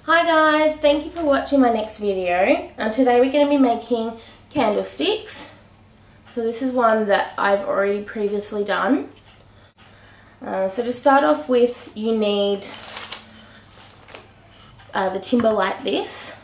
Hi guys, thank you for watching my next video. Today we're going to be making candlesticks. So this is one that I've already previously done. So to start off with, you need the timber like this.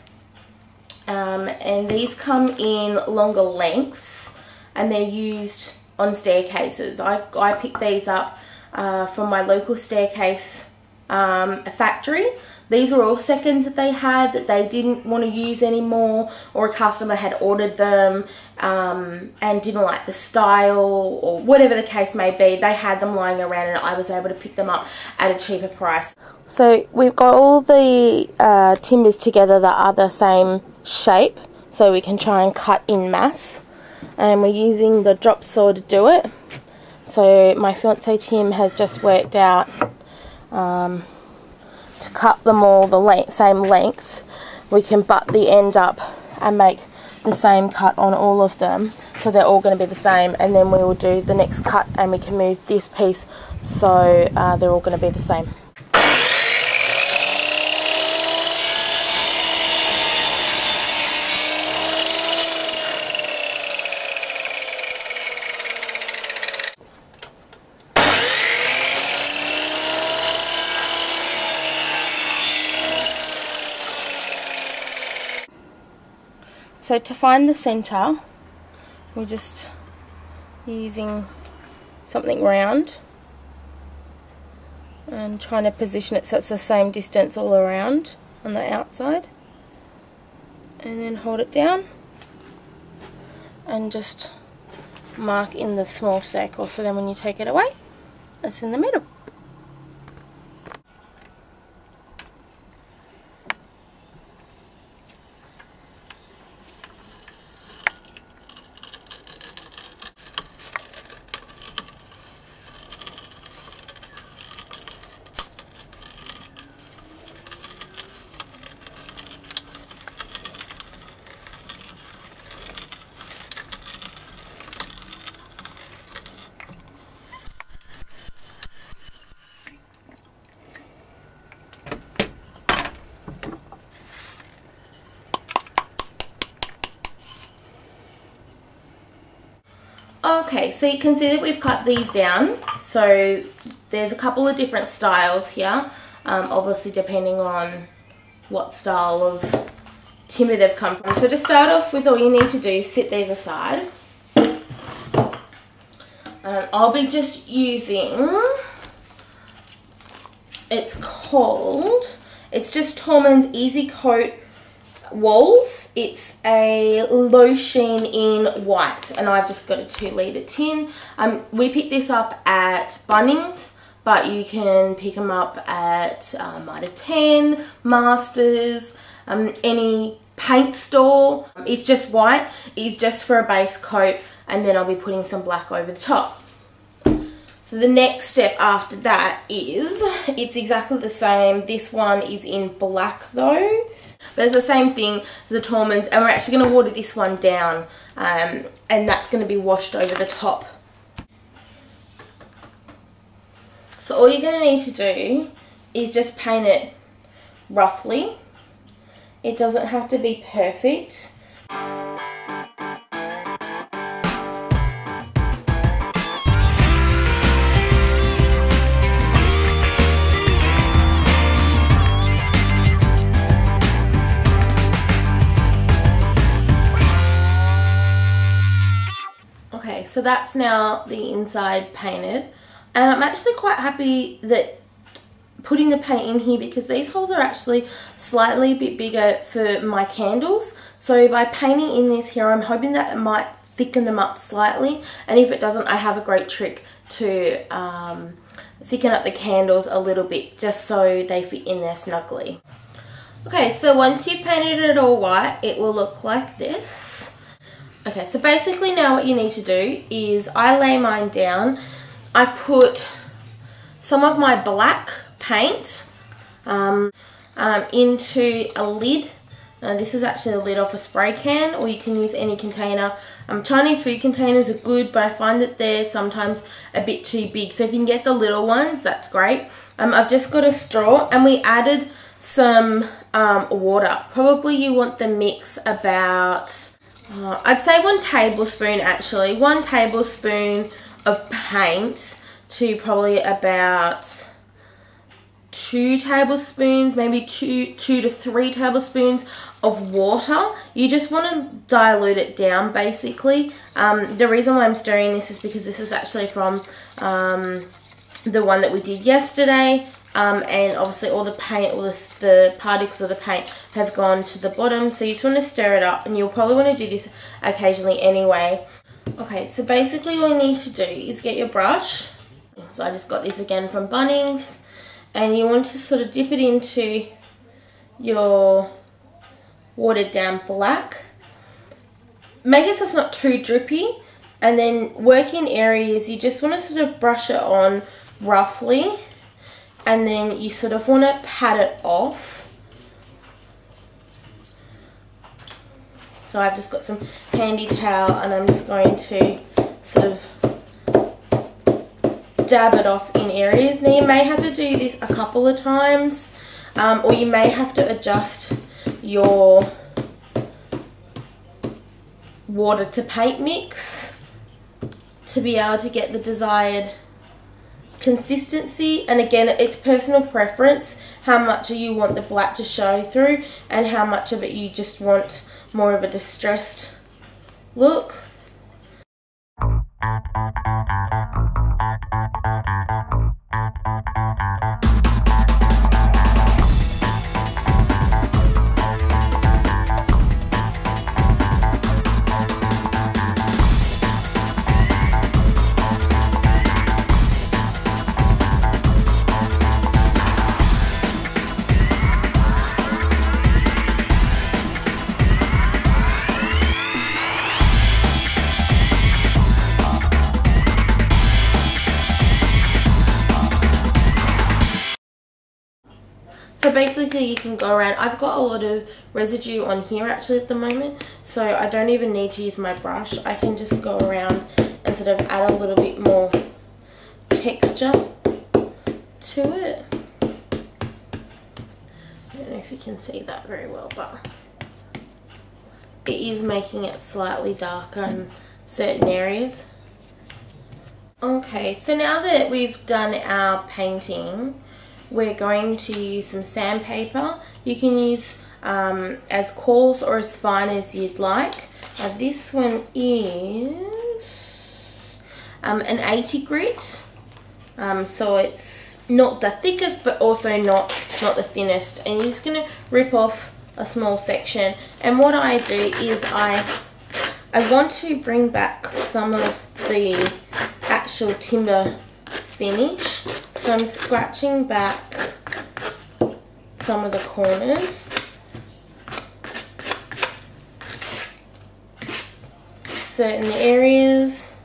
And these come in longer lengths and they're used on staircases. I picked these up from my local staircase factory. These were all seconds that they had that they didn't want to use anymore, or a customer had ordered them and didn't like the style or whatever the case may be. They had them lying around and I was able to pick them up at a cheaper price. So we've got all the timbers together that are the same shape, so we can try and cut in mass. And we're using the drop saw to do it. So my fiance Tim has just worked out to cut them all the same length. We can butt the end up and make the same cut on all of them, so they're all going to be the same, and then we will do the next cut and we can move this piece so they're all going to be the same. So to find the center, we're just using something round and trying to position it so it's the same distance all around on the outside, and then hold it down and just mark in the small circle, so then when you take it away, it's in the middle. Okay, so you can see that we've cut these down. So there's a couple of different styles here, obviously depending on what style of timber they've come from. So to start off with, all you need to do is sit these aside. I'll be just using, it's just Tormann's Easy Coat Walls. It's a low sheen in white, and I've just got a 2 litre tin. We picked this up at Bunnings, but you can pick them up at Mitre 10, Masters, any paint store. It's just white. It's just for a base coat, and then I'll be putting some black over the top. So the next step after that is, it's exactly the same. This one is in black though. But it's the same thing as the Tormann's, and we're actually going to water this one down, and that's going to be washed over the top. So all you're going to need to do is just paint it roughly. It doesn't have to be perfect. Okay, so that's now the inside painted, and I'm actually quite happy that putting the paint in here, because these holes are actually slightly a bit bigger for my candles. So by painting in this here, I'm hoping that it might thicken them up slightly, and if it doesn't, I have a great trick to thicken up the candles a little bit, just so they fit in there snugly. Okay, so once you've painted it all white, it will look like this. Okay, so basically now what you need to do is, I lay mine down. I put some of my black paint into a lid. This is actually a lid off a spray can, or you can use any container. Chinese food containers are good, but I find that they're sometimes a bit too big. So if you can get the little ones, that's great. I've just got a straw, and we added some water. Probably you want the mix about, I'd say 1 tablespoon actually. 1 tablespoon of paint to probably about 2 tablespoons, maybe 2 to 3 tablespoons of water. You just want to dilute it down basically. The reason why I'm stirring this is because this is actually from the one that we did yesterday, and obviously all the paint, all the particles of the paint have gone to the bottom, so you just want to stir it up, and you'll probably want to do this occasionally anyway. Okay, so basically all you need to do is get your brush. So I just got this again from Bunnings, and you want to sort of dip it into your watered down black. Make it so it's not too drippy, and then work in areas. You just want to sort of brush it on roughly, and then you sort of want to pat it off. So I've just got some handy towel, and I'm just going to sort of dab it off in areas. Now you may have to do this a couple of times, or you may have to adjust your water to paint mix to be able to get the desired consistency. And again, it's personal preference how much you want the black to show through and how much of it you just want more of a distressed look. So basically you can go around. I've got a lot of residue on here actually at the moment, so I don't even need to use my brush. I can just go around and sort of add a little bit more texture to it. I don't know if you can see that very well, but it is making it slightly darker in certain areas. Okay, so now that we've done our painting, we're going to use some sandpaper. You can use as coarse or as fine as you'd like. This one is an 80 grit, so it's not the thickest but also not the thinnest. And you're just going to rip off a small section. And what I do is I want to bring back some of the actual timber finish. So I'm scratching back some of the corners. Certain areas.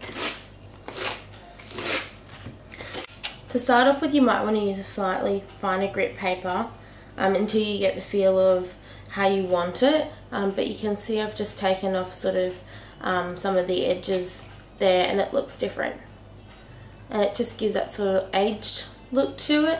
To start off with, you might want to use a slightly finer grit paper until you get the feel of how you want it. But you can see I've just taken off sort of some of the edges there, and it looks different. And it just gives that sort of aged look to it.